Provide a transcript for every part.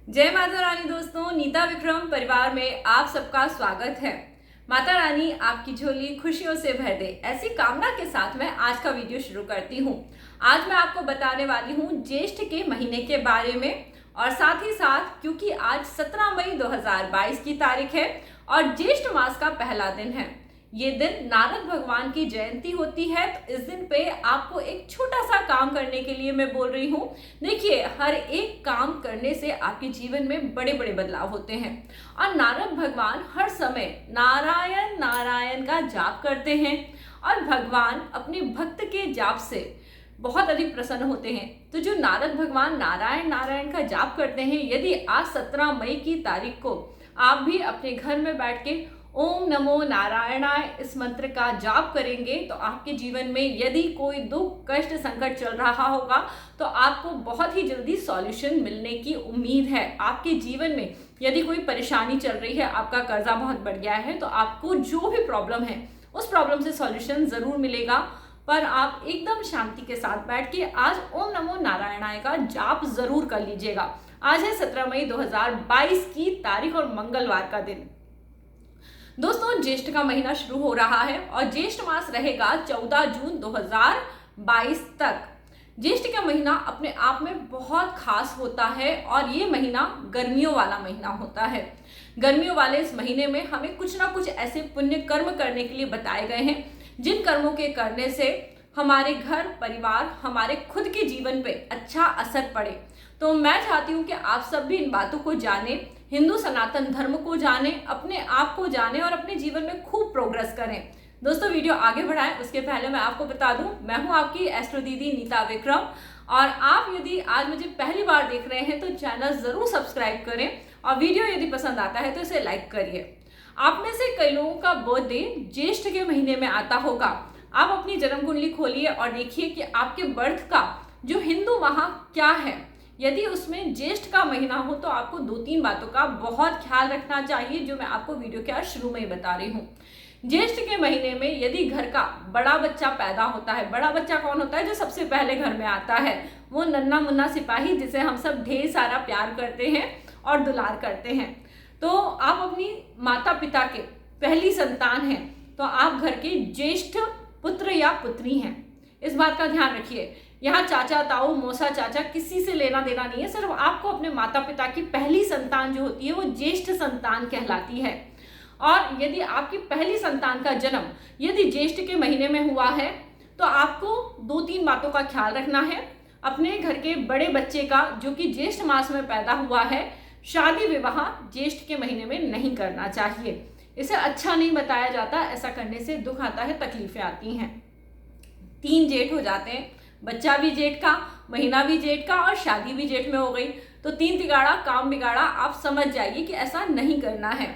जय माता रानी दोस्तों, नीता विक्रम परिवार में आप सबका स्वागत है। माता रानी आपकी झोली खुशियों से भर दे, ऐसी कामना के साथ मैं आज का वीडियो शुरू करती हूँ। आज मैं आपको बताने वाली हूँ ज्येष्ठ के महीने के बारे में, और साथ ही साथ क्योंकि आज 17 मई 2022 की तारीख है और ज्येष्ठ मास का पहला दिन है। ये दिन नारद भगवान की जयंती होती है, तो इस दिन पे आपको एक छोटा सा काम करने के लिए मैं बोल रही हूँ। देखिए, हर एक काम करने से आपके जीवन में बड़े बड़े बदलाव होते हैं और नारद भगवान हर समय नारायण नारायण का जाप करते हैं और भगवान अपने भक्त के जाप से बहुत अधिक प्रसन्न होते हैं। तो जो नारद भगवान नारायण नारायण का जाप करते हैं, यदि आज 17 मई की तारीख को आप भी अपने घर में बैठ के ओम नमो नारायणाय इस मंत्र का जाप करेंगे, तो आपके जीवन में यदि कोई दुख कष्ट संकट चल रहा होगा तो आपको बहुत ही जल्दी सॉल्यूशन मिलने की उम्मीद है। आपके जीवन में यदि कोई परेशानी चल रही है, आपका कर्जा बहुत बढ़ गया है, तो आपको जो भी प्रॉब्लम है उस प्रॉब्लम से सॉल्यूशन जरूर मिलेगा। पर आप एकदम शांति के साथ बैठ के आज ओम नमो नारायणाय का जाप जरूर कर लीजिएगा। आज है 17 मई 2022 की तारीख और मंगलवार का दिन। दोस्तों, ज्येष्ठ का महीना शुरू हो रहा है और ज्येष्ठ मास रहेगा 14 जून 2022 तक। ज्येष्ठ का महीना अपने आप में बहुत खास होता है और ये महीना गर्मियों वाला महीना होता है। गर्मियों वाले इस महीने में हमें कुछ ना कुछ ऐसे पुण्य कर्म करने के लिए बताए गए हैं, जिन कर्मों के करने से हमारे घर परिवार हमारे खुद के जीवन पे अच्छा असर पड़े। तो मैं चाहती हूँ कि आप सब भी इन बातों को जाने, हिंदू सनातन धर्म को जाने, अपने आप को जाने और अपने जीवन में खूब प्रोग्रेस करें। दोस्तों, वीडियो आगे बढ़ाएं उसके पहले मैं आपको बता दूं, मैं हूं आपकी एस्ट्रो दीदी नीता विक्रम, और आप यदि आज मुझे पहली बार देख रहे हैं तो चैनल जरूर सब्सक्राइब करें और वीडियो यदि पसंद आता है तो इसे लाइक करिए। आप में से कई लोगों का बर्थडे ज्येष्ठ के महीने में आता होगा। आप अपनी जन्म कुंडली खोलिए और देखिए कि आपके बर्थ का जो हिंदू माह क्या है। यदि उसमें ज्येष्ठ का महीना हो तो आपको 2-3 बातों का बहुत ख्याल रखना चाहिए, जो मैं आपको वीडियो के शुरू में ही बता रही हूँ। ज्येष्ठ के महीने में यदि घर का बड़ा बच्चा पैदा होता है, बड़ा बच्चा कौन होता है? जो सबसे पहले घर में आता है, वो नन्हा मुन्ना सिपाही, जिसे हम सब ढेर सारा प्यार करते हैं और दुलार करते हैं। तो आप अपनी माता पिता के पहली संतान हैं, तो आप घर के ज्येष्ठ पुत्र या पुत्री हैं। इस बात का ध्यान रखिए। यहाँ चाचा ताऊ मौसा चाचा किसी से लेना देना नहीं है, सिर्फ आपको अपने माता पिता की पहली संतान जो होती है वो ज्येष्ठ संतान कहलाती है। और यदि आपकी पहली संतान का जन्म यदि ज्येष्ठ के महीने में हुआ है तो आपको 2-3 बातों का ख्याल रखना है। अपने घर के बड़े बच्चे का, जो कि ज्येष्ठ मास में पैदा हुआ है, शादी विवाह ज्येष्ठ के महीने में नहीं करना चाहिए। इसे अच्छा नहीं बताया जाता, ऐसा करने से दुख आता है, तकलीफें आती हैं। 3 जेठ हो जाते हैं, बच्चा भी जेठ का, महीना भी जेठ का और शादी भी जेठ में हो गई, तो 3 तिगाड़ा काम बिगाड़ा। आप समझ जाइए कि ऐसा नहीं करना है।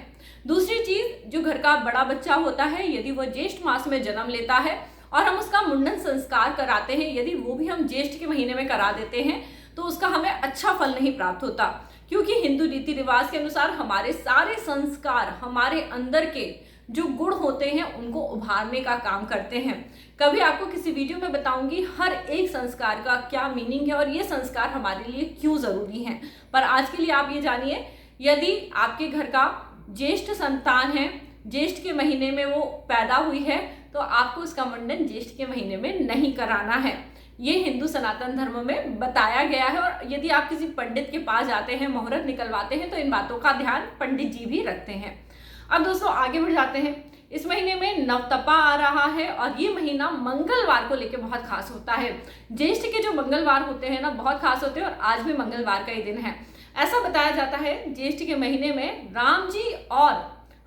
दूसरी चीज, जो घर का बड़ा बच्चा होता है, यदि वो ज्येष्ठ मास में जन्म लेता है और हम उसका मुंडन संस्कार कराते हैं, यदि वो भी हम ज्येष्ठ के महीने में करा देते हैं तो उसका हमें अच्छा फल नहीं प्राप्त होता, क्योंकि हिंदू रीति रिवाज के अनुसार हमारे सारे संस्कार हमारे अंदर के जो गुण होते हैं उनको उभारने का काम करते हैं। कभी आपको किसी वीडियो में बताऊंगी हर एक संस्कार का क्या मीनिंग है और ये संस्कार हमारे लिए क्यों जरूरी हैं। पर आज के लिए आप ये जानिए, यदि आपके घर का ज्येष्ठ संतान है, ज्येष्ठ के महीने में वो पैदा हुई है, तो आपको उसका मुंडन ज्येष्ठ के महीने में नहीं कराना है। ये हिंदू सनातन धर्म में बताया गया है। और यदि आप किसी पंडित के पास जाते हैं, मुहूर्त निकलवाते हैं, तो इन बातों का ध्यान पंडित जी भी रखते हैं। अब दोस्तों, आगे बढ़ जाते हैं। इस महीने में नवतपा आ रहा है और ये महीना मंगलवार को लेकर बहुत खास होता है। ज्येष्ठ के जो मंगलवार होते हैं ना, बहुत खास होते हैं, और आज भी मंगलवार का ही दिन है। ऐसा बताया जाता है ज्येष्ठ के महीने में राम जी और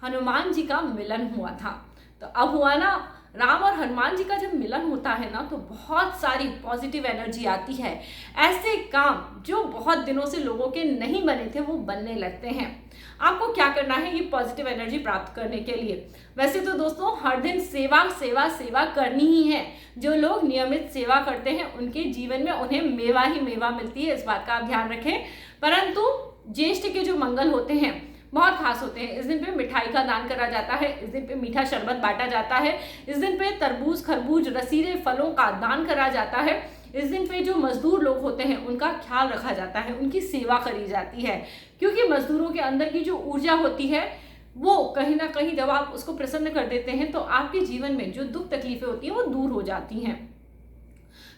हनुमान जी का मिलन हुआ था। तो अब हुआ ना, राम और हनुमान जी का जब मिलन होता है ना, तो बहुत सारी पॉजिटिव एनर्जी आती है। ऐसे काम जो बहुत दिनों से लोगों के नहीं बने थे वो बनने लगते हैं। आपको क्या करना है ये पॉजिटिव एनर्जी प्राप्त करने के लिए? वैसे तो दोस्तों, हर दिन सेवा सेवा सेवा करनी ही है। जो लोग नियमित सेवा करते हैं उनके जीवन में उन्हें मेवा ही मेवा मिलती है, इस बात का आप ध्यान रखें। परंतु ज्येष्ठ के जो मंगल होते हैं बहुत खास होते हैं। इस दिन पे मिठाई का दान करा जाता है, इस दिन पे मीठा शरबत बांटा जाता है, इस दिन पे तरबूज खरबूज रसीले फलों का दान करा जाता है। इस दिन पे जो मजदूर लोग होते हैं उनका ख्याल रखा जाता है, उनकी सेवा करी जाती है, क्योंकि मजदूरों के अंदर की जो ऊर्जा होती है वो कहीं ना कहीं जब आप उसको प्रसन्न कर देते हैं तो आपके जीवन में जो दुख तकलीफें होती हैं वो दूर हो जाती हैं।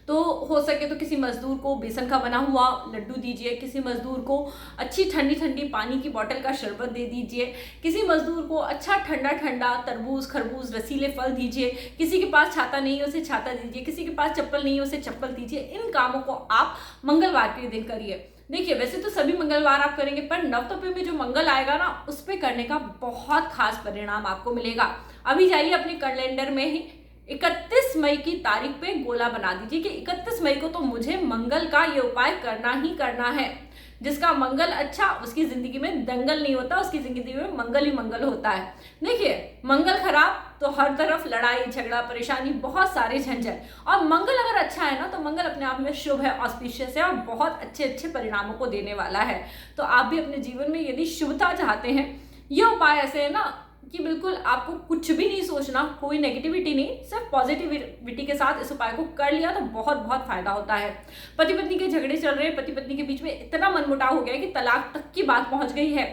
तो हो सके तो किसी मजदूर को बेसन का बना हुआ लड्डू दीजिए, किसी मजदूर को अच्छी ठंडी ठंडी पानी की बोतल का शरबत दे दीजिए, किसी मजदूर को अच्छा ठंडा ठंडा तरबूज खरबूज रसीले फल दीजिए, किसी के पास छाता नहीं है उसे छाता दीजिए, किसी के पास चप्पल नहीं है उसे चप्पल दीजिए। इन कामों को आप मंगलवार के दिन करिए। देखिए वैसे तो सभी मंगलवार आप करेंगे, पर नवतपे में जो मंगल आएगा ना उस पर करने का बहुत खास परिणाम आपको मिलेगा। अभी जाइए अपने कैलेंडर में ही 31 मई की तारीख पे गोला बना दीजिए कि 31 मई को तो मुझे मंगल का ये उपाय करना ही करना है। जिसका मंगल अच्छा उसकी जिंदगी में दंगल नहीं होता, उसकी जिंदगी में मंगल ही मंगल होता है। देखिए मंगल खराब तो हर तरफ लड़ाई झगड़ा परेशानी बहुत सारे झंझट, और मंगल अगर अच्छा है ना तो मंगल अपने आप में शुभ है, ऑस्पिशियस है और बहुत अच्छे अच्छे परिणामों को देने वाला है। तो आप भी अपने जीवन में यदि शुभता चाहते हैं, ये उपाय ऐसे है ना कि बिल्कुल आपको कुछ भी नहीं सोचना, कोई नेगेटिविटी नहीं, सिर्फ पॉजिटिविटी के साथ इस उपाय को कर लिया तो बहुत बहुत फायदा होता है। पति पत्नी के झगड़े चल रहे हैं, पति पत्नी के बीच में इतना मनमुटाव हो गया है कि तलाक तक की बात पहुंच गई है,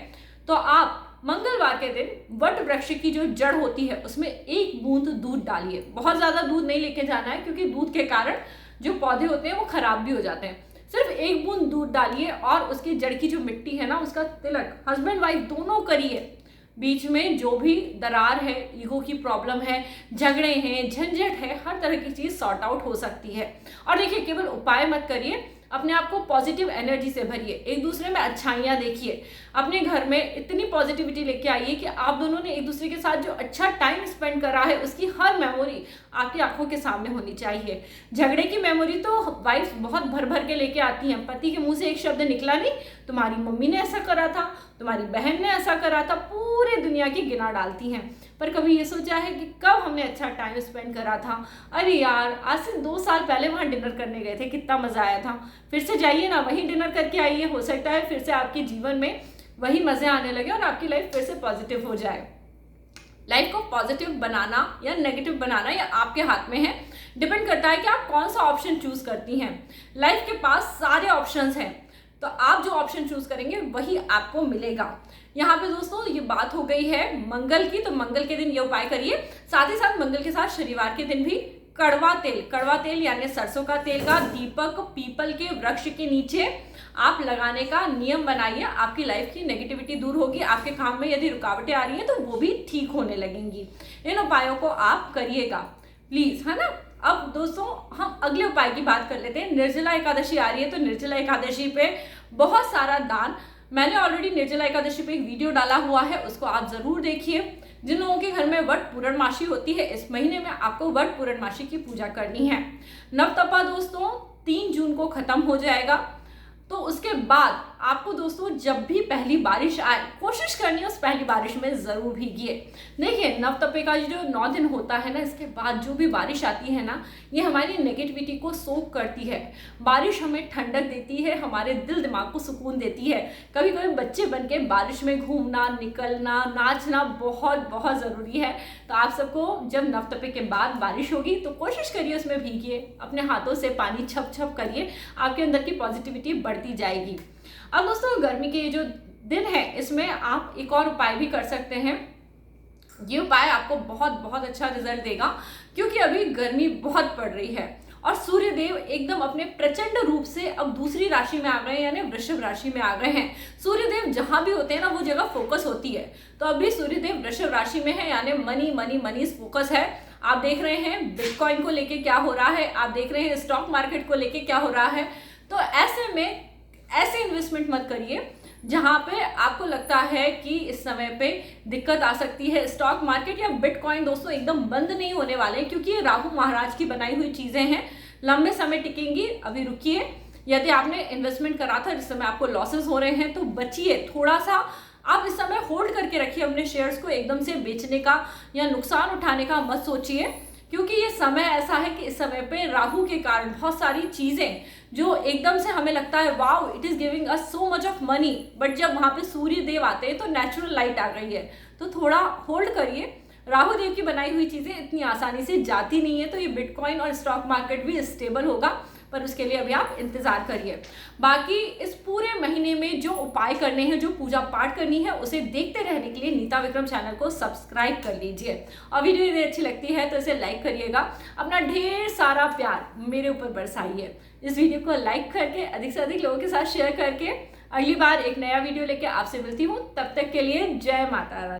तो आप मंगलवार के दिन वट वृक्ष की जो जड़ होती है उसमें 1 बूंद दूध डालिए। बहुत ज्यादा दूध नहीं लेके जाना है क्योंकि दूध के कारण जो पौधे होते हैं वो खराब भी हो जाते हैं। सिर्फ 1 बूंद दूध डालिए और उसकी जड़ की जो मिट्टी है ना उसका तिलक हस्बैंड वाइफ दोनों करिए। बीच में जो भी दरार है, ईगो की प्रॉब्लम है, झगड़े हैं, झंझट है, हर तरह की चीज सॉर्ट आउट हो सकती है। और देखिए केवल उपाय मत करिए, अपने आप को पॉजिटिव एनर्जी से भरिए, एक दूसरे में अच्छाइयाँ देखिए, अपने घर में इतनी पॉजिटिविटी लेके आइए कि आप दोनों ने एक दूसरे के साथ जो अच्छा टाइम स्पेंड करा है उसकी हर मेमोरी आपकी आंखों के सामने होनी चाहिए। झगड़े की मेमोरी तो वाइफ बहुत भर भर के लेके आती हैं, पति के मुंह से एक शब्द निकला नहीं, तुम्हारी मम्मी ने ऐसा करा था, तुम्हारी बहन ने ऐसा करा था, पूरे दुनिया की गिना डालती हैं। पर कभी ये सोचा है कि कब हमने अच्छा टाइम स्पेंड करा था, अरे यार आज से 2 साल पहले वहाँ डिनर करने गए थे, कितना मजा आया था, फिर से जाइए ना वहीं डिनर करके आइए, हो सकता है फिर से आपके जीवन में वही मजे आने लगे और आपकी लाइफ फिर से पॉजिटिव हो जाए। लाइफ को पॉजिटिव बनाना या नेगेटिव बनाना या आपके हाथ में है, डिपेंड करता है कि आप कौन सा ऑप्शन चूज करती हैं। लाइफ के पास सारे ऑप्शंस हैं, तो आप जो ऑप्शन चूज करेंगे वही आपको मिलेगा। यहाँ पे दोस्तों ये बात हो गई है मंगल की, तो मंगल के दिन ये उपाय करिए। साथ ही साथ मंगल के साथ शनिवार के दिन भी कड़वा तेल यानी सरसों का तेल का दीपक पीपल के वृक्ष के नीचे आप लगाने का नियम बनाइए। आपकी लाइफ की नेगेटिविटी दूर होगी, आपके काम में यदि रुकावटें आ रही हैं तो वो भी ठीक होने लगेंगी। इन उपायों को आप करिएगा प्लीज, है ना। अब दोस्तों हम अगले उपाय की बात कर लेते हैं। निर्जला एकादशी आ रही है, तो निर्जला एकादशी पे बहुत सारा दान, मैंने ऑलरेडी निर्जला एकादशी पे एक वीडियो डाला हुआ है, उसको आप जरूर देखिए। जिन लोगों के घर में वट पूर्णमासी होती है, इस महीने में आपको वट पूर्णमासी की पूजा करनी है। नवतपा दोस्तों 3 जून को खत्म हो जाएगा, तो उसके बाद आपको दोस्तों जब भी पहली बारिश आए कोशिश करनी है उस पहली बारिश में जरूर भीगिए। देखिए नवतपे का जो 9 दिन होता है ना, इसके बाद जो भी बारिश आती है ना, ये हमारी नेगेटिविटी को सोख करती है। बारिश हमें ठंडक देती है, हमारे दिल दिमाग को सुकून देती है। कभी कभी बच्चे बन के बारिश में घूमना, निकलना, नाचना बहुत बहुत ज़रूरी है। तो आप सबको जब नवतपे के बाद बारिश होगी तो कोशिश करिए उसमें भीगिए, अपने हाथों से पानी छप छप करिए, आपके अंदर की पॉजिटिविटी बढ़ती जाएगी। अब दोस्तों गर्मी के ये जो दिन है इसमें आप एक और उपाय भी कर सकते हैं। ये उपाय आपको बहुत बहुत अच्छा रिजल्ट देगा, क्योंकि अभी गर्मी बहुत पड़ रही है और सूर्य देव एकदम अपने प्रचंड रूप से अब दूसरी राशि में आ गए हैं, यानी वृषभ राशि में आ गए हैं। सूर्य देव जहां भी होते हैं ना वो जगह फोकस होती है, तो अभी सूर्य देव वृषभ राशि में है, यानी मनी मनी मनी फोकस है। आप देख रहे हैं बिटकॉइन को लेके क्या हो रहा है, आप देख रहे हैं स्टॉक मार्केट को लेके क्या हो रहा है। तो ऐसे में ऐसे इन्वेस्टमेंट मत करिए जहां पे आपको लगता है कि इस समय पे दिक्कत आ सकती है। स्टॉक मार्केट या बिटकॉइन दोस्तों एकदम बंद नहीं होने वाले, क्योंकि ये राहु महाराज की बनाई हुई चीजें हैं, लंबे समय टिकेंगी। अभी रुकिए, यदि आपने इन्वेस्टमेंट करा था जिस समय आपको लॉसेस हो रहे हैं तो बचिए थोड़ा सा। आप इस समय होल्ड करके रखिए अपने शेयर्स को, एकदम से बेचने का या नुकसान उठाने का मत सोचिए, क्योंकि ये समय ऐसा है कि इस समय पे राहु के कारण बहुत सारी चीजें जो एकदम से हमें लगता है wow it is giving us so much of money, but जब वहां पे सूर्य देव आते हैं तो नेचुरल लाइट आ गई है, तो थोड़ा होल्ड करिए। राहु देव की बनाई हुई चीजें इतनी आसानी से जाती नहीं है, तो ये बिटकॉइन और स्टॉक मार्केट भी स्टेबल होगा। पर उसके लिए अभी आप इंतजार करिए। बाकी इस पूरे महीने में जो उपाय करने हैं, जो पूजा पाठ करनी है, उसे देखते रहने के लिए नीता विक्रम चैनल को सब्सक्राइब कर लीजिए। और वीडियो यदि अच्छी लगती है तो इसे लाइक करिएगा, अपना ढेर सारा प्यार मेरे ऊपर बरसाइए। इस वीडियो को लाइक करके अधिक से अधिक लोगों के साथ शेयर करके अगली बार एक नया वीडियो लेके आपसे मिलती हूँ। तब तक के लिए जय माता रानी।